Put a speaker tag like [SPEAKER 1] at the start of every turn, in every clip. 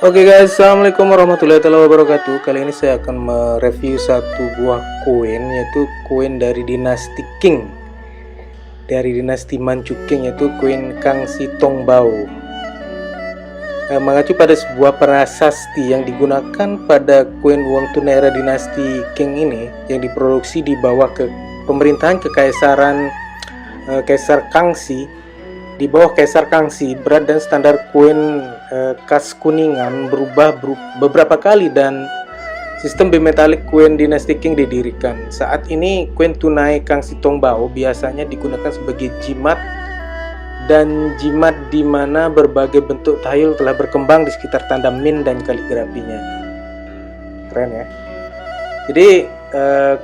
[SPEAKER 1] Oke guys, assalamualaikum warahmatullahi wabarakatuh. Kali ini saya akan mereview satu buah koin, yaitu koin dari dinasti Qing, dari dinasti Manchu Qing, yaitu koin Kangxi Tongbao. Mengacu pada sebuah prasasti yang digunakan pada koin uang tunai era dinasti Qing ini, yang diproduksi di bawah pemerintahan kekaisaran Kaisar Kangxi. Di bawah Kaisar Kangxi, berat dan standar koin khas Kuningan berubah beberapa kali dan sistem bimetalik koin dinasti Qing didirikan. Saat ini koin tunai Kangxi Tongbao biasanya digunakan sebagai jimat, dan jimat di mana berbagai bentuk tahayul telah berkembang di sekitar tanda min dan kaligrafinya. Keren ya. Jadi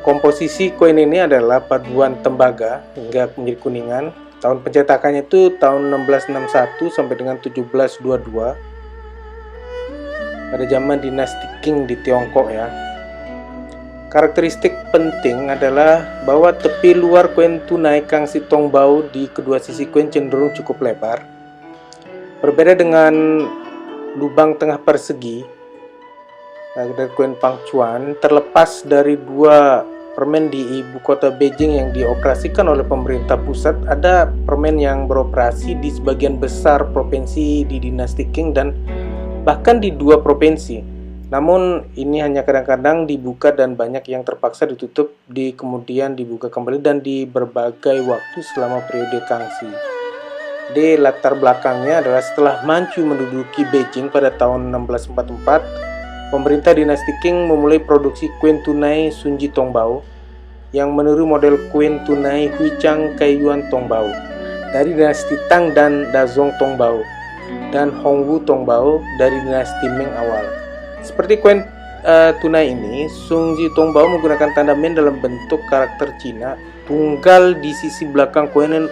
[SPEAKER 1] komposisi koin ini adalah paduan tembaga hingga menjadi kuningan. Tahun pencetakannya itu tahun 1661 sampai dengan 1722 pada zaman dinasti Qing di Tiongkok ya. Karakteristik penting adalah bahwa tepi luar koin tunai Kangxi Tongbao di kedua sisi koin cenderung cukup lebar. Berbeda dengan lubang tengah persegi dari koin Pangchuan, terlepas dari dua permen di ibu kota Beijing yang dioperasikan oleh pemerintah pusat, ada permen yang beroperasi di sebagian besar provinsi di dinasti Qing dan bahkan di dua provinsi. Namun ini hanya kadang-kadang dibuka dan banyak yang terpaksa ditutup, kemudian dibuka kembali dan di berbagai waktu selama periode Kangxi. Di latar belakangnya adalah setelah Manchu menduduki Beijing pada tahun 1644, pemerintah dinasti Qing memulai produksi koin tunai Sunji Tongbao yang meniru model koin tunai Huichang Kaiyuan Tongbao dari dinasti Tang dan Dazong Tongbao dan Hongwu Tongbao dari dinasti Ming awal. Seperti koin tunai ini, Sunji Tongbao menggunakan tanda min dalam bentuk karakter Cina tunggal di sisi belakang koin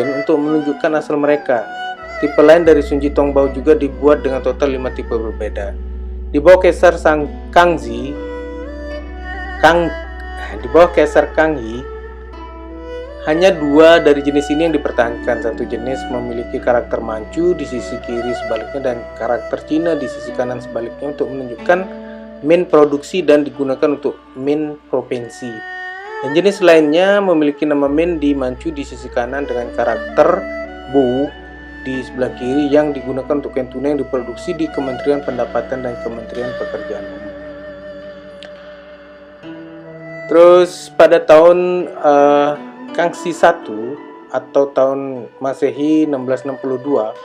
[SPEAKER 1] untuk menunjukkan asal mereka. Tipe lain dari Sunji Tongbao juga dibuat dengan total 5 tipe berbeda. Di bawah Kaisar Kangxi, hanya dua dari jenis ini yang dipertahankan. Satu jenis memiliki karakter Manchu di sisi kiri sebaliknya dan karakter Cina di sisi kanan sebaliknya untuk menunjukkan min produksi dan digunakan untuk min provinsi. Dan jenis lainnya memiliki nama min di Manchu di sisi kanan dengan karakter Bu di sebelah kiri yang digunakan untuk koin tunai yang diproduksi di Kementerian Pendapatan dan Kementerian Pekerjaan Umum. Terus pada tahun Kangxi 1 atau tahun Masehi 1662,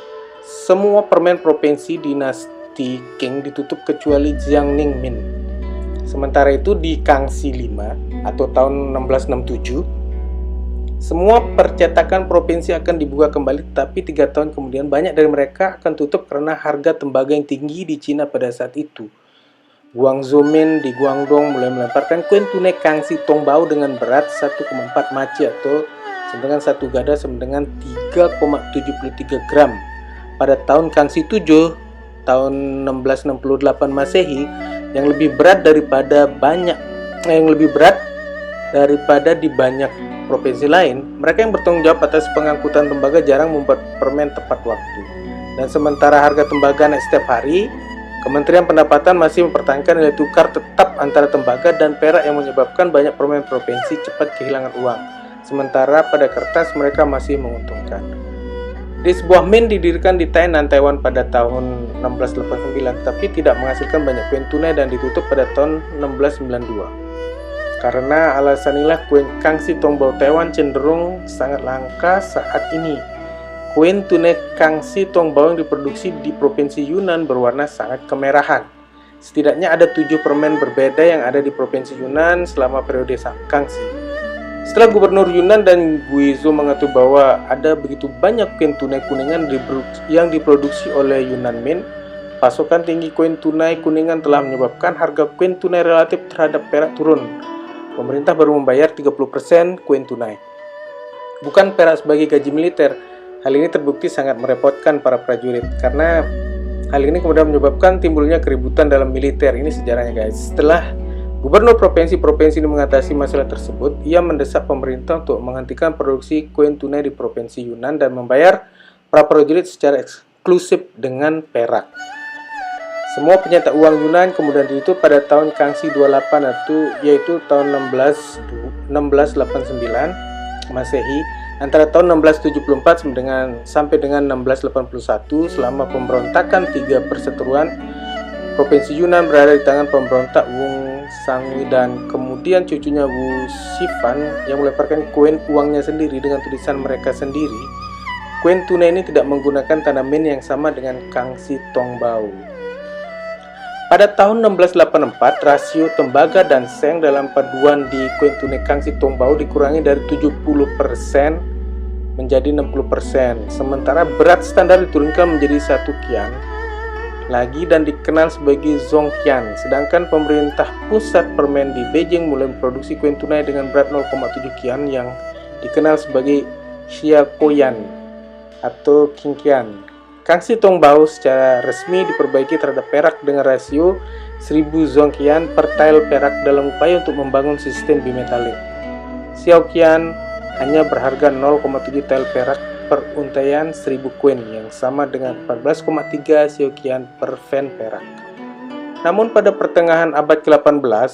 [SPEAKER 1] semua permen provinsi dinasti Qing ditutup kecuali Jiangning Min. Sementara itu di Kangxi 5 atau tahun 1667, semua percetakan provinsi akan dibuka kembali, tapi 3 tahun kemudian banyak dari mereka akan tutup karena harga tembaga yang tinggi di Cina pada saat itu. Guangzhou Min di Guangdong mulai melemparkan koin tunai Kangxi Tongbao dengan berat 1,4 maci atau dengan satu gada sama dengan 3,73 gram. Pada tahun Kangxi 7 tahun 1668 Masehi yang lebih berat daripada di banyak provinsi lain. Mereka yang bertanggung jawab atas pengangkutan tembaga jarang membuat permen tepat waktu. Dan sementara harga tembaga naik setiap hari, Kementerian Pendapatan masih mempertahankan nilai tukar tetap antara tembaga dan perak yang menyebabkan banyak permen provinsi cepat kehilangan uang. Sementara pada kertas mereka masih menguntungkan. Di sebuah min didirikan di Tainan, Taiwan pada tahun 1689, tapi tidak menghasilkan banyak koin tunai dan ditutup pada tahun 1692. Karena alasan inilah koin Kangxi Tongbao Taiwan cenderung sangat langka saat ini. Koin tunai Kangxi Tongbao yang diproduksi di Provinsi Yunnan berwarna sangat kemerahan. Setidaknya ada 7 permen berbeda yang ada di Provinsi Yunnan selama periode Kangxi. Setelah Gubernur Yunnan dan Guizhou mengetahui bahwa ada begitu banyak koin tunai kuningan yang diproduksi oleh Yunnan Mint, pasokan tinggi koin tunai kuningan telah menyebabkan harga koin tunai relatif terhadap perak turun. Pemerintah baru membayar 30% koin tunai, bukan perak sebagai gaji militer. Hal ini terbukti sangat merepotkan para prajurit, karena hal ini kemudian menyebabkan timbulnya keributan dalam militer. Ini sejarahnya guys. Setelah Gubernur provinsi-provinsi ini mengatasi masalah tersebut, ia mendesak pemerintah untuk menghentikan produksi koin tunai di Provinsi Yunnan dan membayar para prajurit secara eksklusif dengan perak. Semua pencetak uang Yunan kemudian ditutup pada tahun Kangxi 28 yaitu tahun 1689 Masehi, antara tahun 1674 sampai dengan 1681. Selama pemberontakan 3 perseteruan, Provinsi Yunan berada di tangan pemberontak Wung Sangwi dan kemudian cucunya Wu Shifan yang melemparkan koin uangnya sendiri dengan tulisan mereka sendiri. Koin tunai ini tidak menggunakan tanda min yang sama dengan Kangxi Tongbao. Pada tahun 1684, rasio tembaga dan seng dalam paduan di koin tunai Kangxi Tongbao dikurangi dari 70% menjadi 60%, sementara berat standar diturunkan menjadi 1 kian lagi dan dikenal sebagai Zongqian. Sedangkan pemerintah pusat permen di Beijing mulai memproduksi koin tunai dengan berat 0,7 kian yang dikenal sebagai Xiaoqian atau Qingqian. Kangxi Tongbao secara resmi diperbaiki terhadap perak dengan rasio 1000 Zongqian per tile perak dalam upaya untuk membangun sistem bimetalik. Xiaoqian hanya berharga 0,7 tile perak per untaian 1000 koin yang sama dengan 14,3 Xiaoqian per fen perak. Namun pada pertengahan abad ke-18,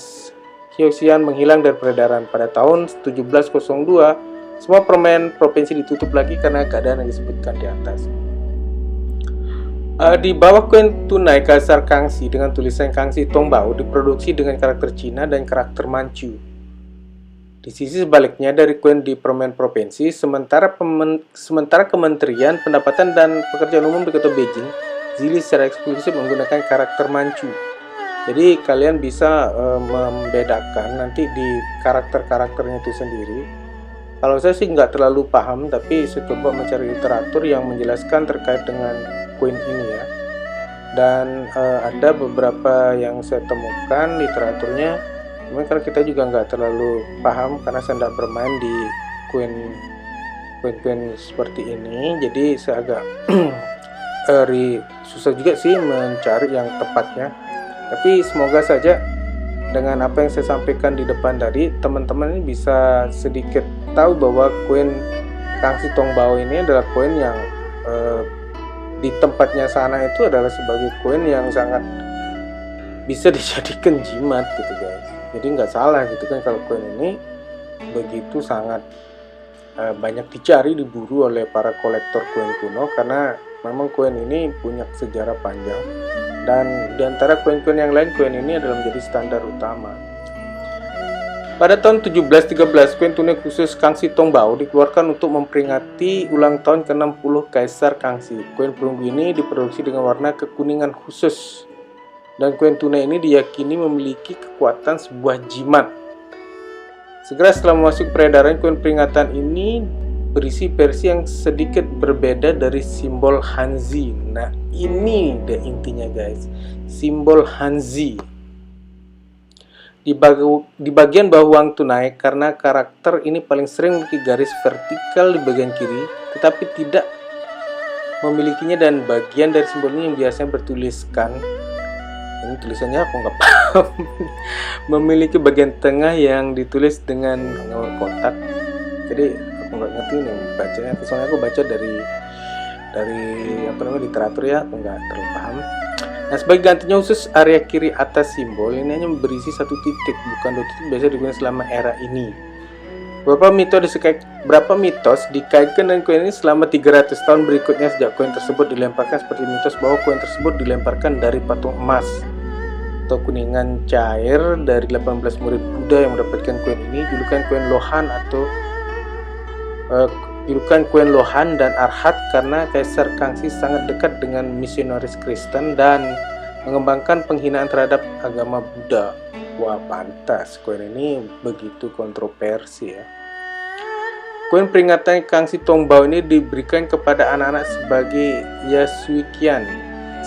[SPEAKER 1] Xiaoqian menghilang dari peredaran. Pada tahun 1702, semua permen provinsi ditutup lagi karena keadaan yang disebutkan di atas. Di bawah koin tunai Kaisar Kangxi dengan tulisan Kangxi Tongbao diproduksi dengan karakter Cina dan karakter Manchu. Di sisi sebaliknya dari koin di permen provinsi, sementara Kementerian Pendapatan dan Pekerjaan Umum di Kota Beijing zili secara eksklusif menggunakan karakter Manchu. Jadi kalian bisa membedakan nanti di karakter-karakternya itu sendiri. Kalau saya sih nggak terlalu paham, tapi saya coba mencari literatur yang menjelaskan terkait dengan koin ini ya. Dan ada beberapa yang saya temukan literaturnya, cuman karena kita juga nggak terlalu paham karena saya nggak bermain di koin seperti ini, jadi saya agak susah juga sih mencari yang tepatnya. Tapi semoga saja dengan apa yang saya sampaikan di depan tadi, teman-teman ini bisa sedikit tahu bahwa koin Kangxi Tongbao ini adalah koin yang di tempatnya sana itu adalah sebagai koin yang sangat bisa dijadikan jimat gitu guys. Jadi nggak salah gitu kan kalau koin ini begitu sangat banyak dicari, diburu oleh para kolektor koin kuno karena memang koin ini punya sejarah panjang. Dan diantara koin-koin yang lain, koin ini adalah menjadi standar utama. Pada tahun 1713, koin tunai khusus Kangxi Tongbao dikeluarkan untuk memperingati ulang tahun ke-60 Kaisar Kangxi. Koin perunggu ini diproduksi dengan warna kekuningan khusus. Dan koin tunai ini diyakini memiliki kekuatan sebuah jimat. Segera setelah masuk peredaran, koin peringatan ini berisi versi yang sedikit berbeda dari simbol Hanzi. Nah, ini deh intinya guys, simbol Hanzi. Di bagian bawah uang tunai, karena karakter ini paling sering memiliki garis vertikal di bagian kiri, tetapi tidak memilikinya, dan bagian dari simbol ini yang biasanya bertuliskan, ini tulisannya aku nggak paham, memiliki bagian tengah yang ditulis dengan kotak. Jadi aku nggak ngerti nih bacanya, soalnya aku baca dari literatur ya, aku nggak terlalu paham. Nah, sebagai gantinya khusus area kiri atas simbol ini hanya berisi 1 titik, bukan 2 titik biasa digunakan selama era ini. Beberapa mitos dikaitkan dengan koin ini selama 300 tahun berikutnya sejak koin tersebut dilemparkan, seperti mitos bahwa koin tersebut dilemparkan dari patung emas atau kuningan cair dari 18 murid Buddha yang mendapatkan koin ini. Julukan koin Lohan dan Arhat karena Kaisar Kangxi sangat dekat dengan misionaris Kristen dan mengembangkan penghinaan terhadap agama Buddha. Wah, pantas koin ini begitu kontroversi ya. Koin peringatan Kangxi Tongbao ini diberikan kepada anak-anak sebagai Yasuikian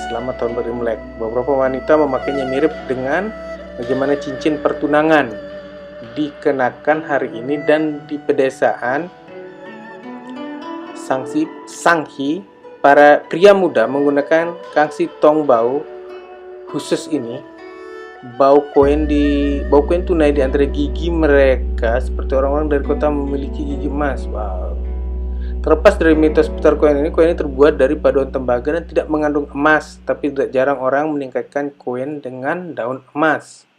[SPEAKER 1] selama tahun baru Imlek. Beberapa wanita memakainya mirip dengan bagaimana cincin pertunangan dikenakan hari ini, dan di pedesaan Sanghi, para pria muda menggunakan Kangxi Tongbao khusus ini. Bau koin tunai di antara gigi mereka seperti orang-orang dari kota memiliki gigi emas. Wow. Terlepas dari mitos seputar koin ini terbuat dari paduan tembaga dan tidak mengandung emas, tapi tidak jarang orang meningkatkan koin dengan daun emas.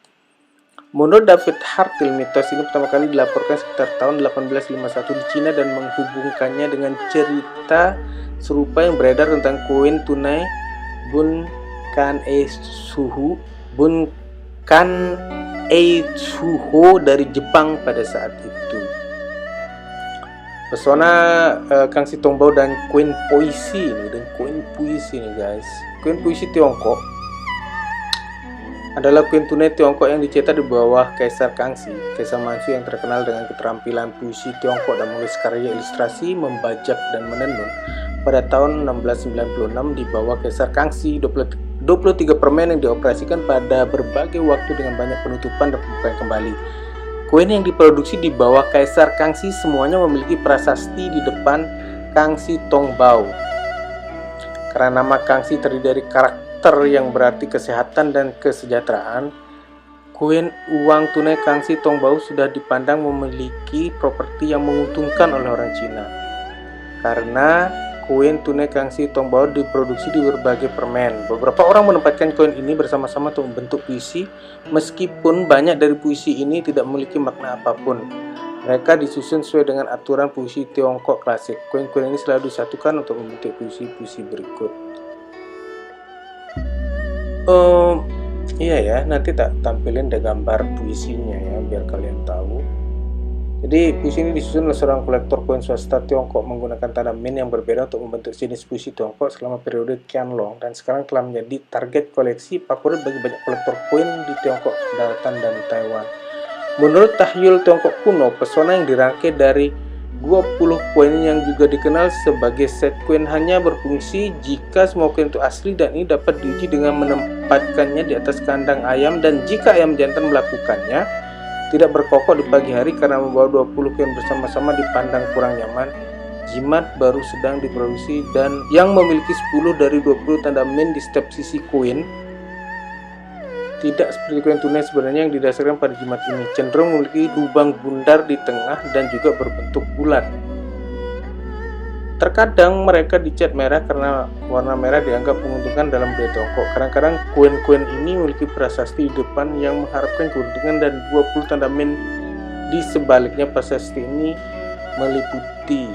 [SPEAKER 1] Menurut David Hartil, mitos ini pertama kali dilaporkan sekitar tahun 1851 di Cina dan menghubungkannya dengan cerita serupa yang beredar tentang koin tunai Bun Kan E Suho dari Jepang pada saat itu. Pesona Kangxi Tongbao dan koin puisi ini, guys. Koin puisi Tiongkok adalah koin tunai Tiongkok yang dicetak di bawah Kaisar Kangxi, Kaisar Manchu yang terkenal dengan keterampilan puisi Tiongkok dan menulis karya ilustrasi, membajak dan menenun. Pada tahun 1696 di bawah Kaisar Kangxi, 23 permen yang dioperasikan pada berbagai waktu dengan banyak penutupan dan pembukaan kembali. Koin yang diproduksi di bawah Kaisar Kangxi semuanya memiliki prasasti di depan Kangxi Tongbao. Karena nama Kangxi terdiri dari karakter yang berarti kesehatan dan kesejahteraan, koin uang tunai Kangxi Tongbao sudah dipandang memiliki properti yang menguntungkan oleh orang Cina. Karena koin tunai Kangxi Tongbao diproduksi di berbagai permen. Beberapa orang menempatkan koin ini bersama-sama untuk membentuk puisi, meskipun banyak dari puisi ini tidak memiliki makna apapun. Mereka disusun sesuai dengan aturan puisi Tiongkok klasik. Koin-koin ini selalu disatukan untuk membentuk puisi-puisi berikut. Iya ya, nanti tak tampilin deh gambar puisinya ya, biar kalian tahu. Jadi puisi ini disusun oleh seorang kolektor koin swasta Tiongkok menggunakan tanda min yang berbeda untuk membentuk jenis puisi Tiongkok selama periode Qianlong, dan sekarang telah menjadi target koleksi favorit bagi banyak kolektor koin di Tiongkok Daratan dan Taiwan. Menurut tahyul Tiongkok kuno, pesona yang dirangkai dari 20 koin yang juga dikenal sebagai set koin hanya berfungsi jika semua koin itu asli, dan ini dapat diuji dengan menempatkannya di atas kandang ayam, dan jika ayam jantan melakukannya tidak berkokok di pagi hari karena membawa 20 koin bersama-sama dipandang kurang nyaman. Jimat baru sedang diproduksi dan yang memiliki 10 dari 20 tanda min di setiap sisi koin. Tidak seperti koin tunai sebenarnya yang didasarkan pada jimat ini, cenderung memiliki lubang bundar di tengah dan juga berbentuk bulat. Terkadang mereka dicat merah karena warna merah dianggap menguntungkan dalam budaya Tiongkok. Kadang-kadang koin-koin ini memiliki prasasti di depan yang mengharapkan keuntungan, dan 20 tanda min di sebaliknya. Prasasti ini meliputi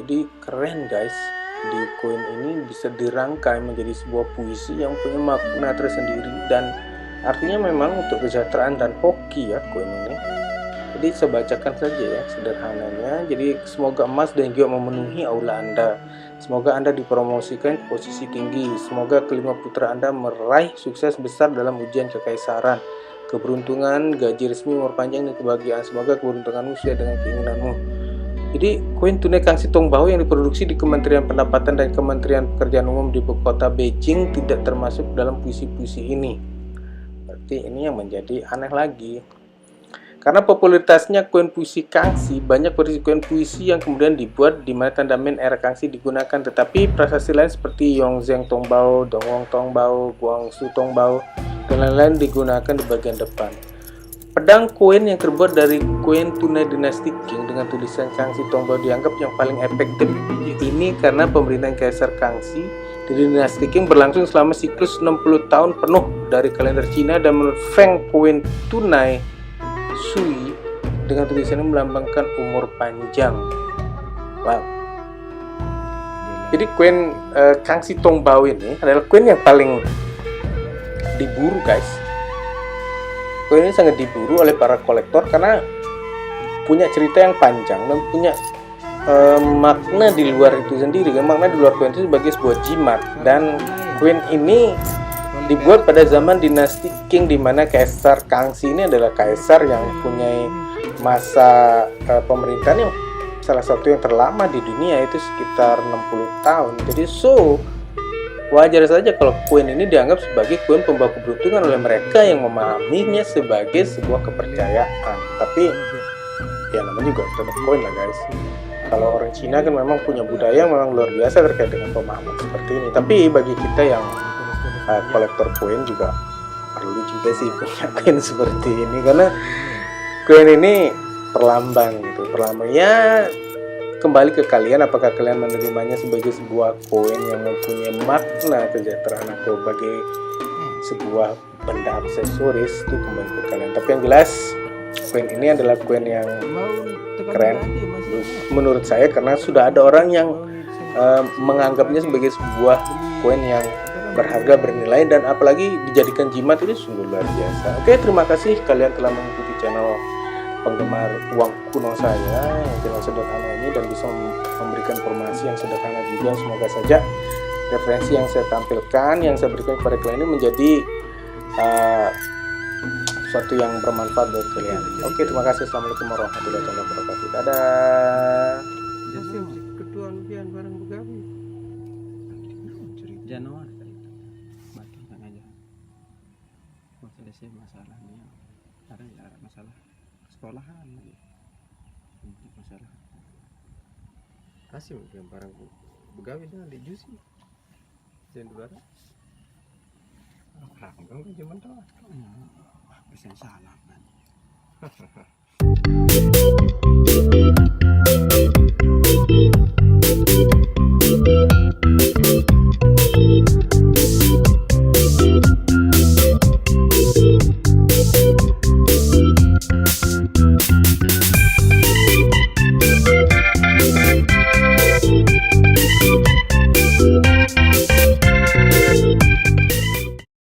[SPEAKER 1] jadi keren guys. Di koin ini bisa dirangkai menjadi sebuah puisi yang punya makna tersendiri dan artinya memang untuk kesejahteraan dan hoki ya koin ini. Jadi saya bacakan saja ya sederhananya. Jadi semoga emas dan juga memenuhi aula Anda. Semoga Anda dipromosikan posisi tinggi. Semoga kelima putra Anda meraih sukses besar dalam ujian kekaisaran, keberuntungan, gaji resmi, umur panjang, dan kebahagiaan. Semoga keberuntunganmu sesuai dengan keinginanmu. Jadi koin tunai Kangxi Tongbao yang diproduksi di Kementerian Pendapatan dan Kementerian Pekerjaan Umum di ibu kota Beijing tidak termasuk dalam puisi-puisi ini. Berarti ini yang menjadi aneh lagi. Karena popularitasnya koin puisi Kangxi, banyak versi koin puisi yang kemudian dibuat di mana tanda min era Kangxi digunakan, tetapi prasasti lain seperti Yongzheng Tongbao, Dongwon Tongbao, Guangxu Tongbao, dan lain-lain digunakan di bagian depan. Pedang koin yang terbuat dari koin tunai dinasti Qing dengan tulisan Kangxi Tongbao dianggap yang paling efektif. Ini karena pemerintahan Kaisar Kangxi di dinasti Qing berlangsung selama siklus 60 tahun penuh dari kalender Cina, dan menurut Feng, koin tunai Sui dengan tulisannya melambangkan umur panjang. Wow. Jadi koin Kangxi Tongbao ini adalah koin yang paling diburu guys. Koin ini sangat diburu oleh para kolektor karena punya cerita yang panjang dan punya makna di luar itu sendiri. Makna di luar koin itu sebagai sebuah jimat, dan koin ini dibuat pada zaman dinasti Qing, di mana Kaisar Kangxi ini adalah kaisar yang punya masa pemerintahan yang salah satu yang terlama di dunia, itu sekitar 60 tahun. Jadi wajar saja kalau koin ini dianggap sebagai koin pembawa keberuntungan oleh mereka yang memahaminya sebagai sebuah kepercayaan. Tapi ya namanya juga tetap koin lah guys. Kalau orang Cina kan memang punya budaya yang memang luar biasa terkait dengan pemahaman seperti ini. Tapi bagi kita yang kolektor koin juga perlu juga sih punya koin seperti ini, karena koin ini perlambang gitu, perlambang ya. Kembali ke kalian, apakah kalian menerimanya sebagai sebuah koin yang mempunyai makna kesejahteraan atau sebagai sebuah benda aksesoris, itu kembali ke kalian. Tapi yang jelas koin ini adalah koin yang keren menurut saya, karena sudah ada orang yang menganggapnya sebagai sebuah koin yang berharga, bernilai, dan apalagi dijadikan jimat, itu sungguh luar biasa. Oke, terima kasih kalian telah mengikuti channel penggemar uang kuno saya yang channel sederhana ini, dan bisa memberikan informasi yang sederhana juga. Semoga saja referensi yang saya tampilkan, yang saya berikan kepada kalian ini menjadi sesuatu yang bermanfaat buat kalian. Oke, terima kasih. Assalamualaikum warahmatullahi wabarakatuh. Dadah.
[SPEAKER 2] Ketua Lupian barang begawi.
[SPEAKER 3] Januari tadi batu kan aja mau selesai masalahnya, ada masalah sekolahan lagi, masalah
[SPEAKER 2] Kasih yang barang begawi dengan di jusi. Jangan barang. Kan cuma tahu.
[SPEAKER 3] bisa salah kan.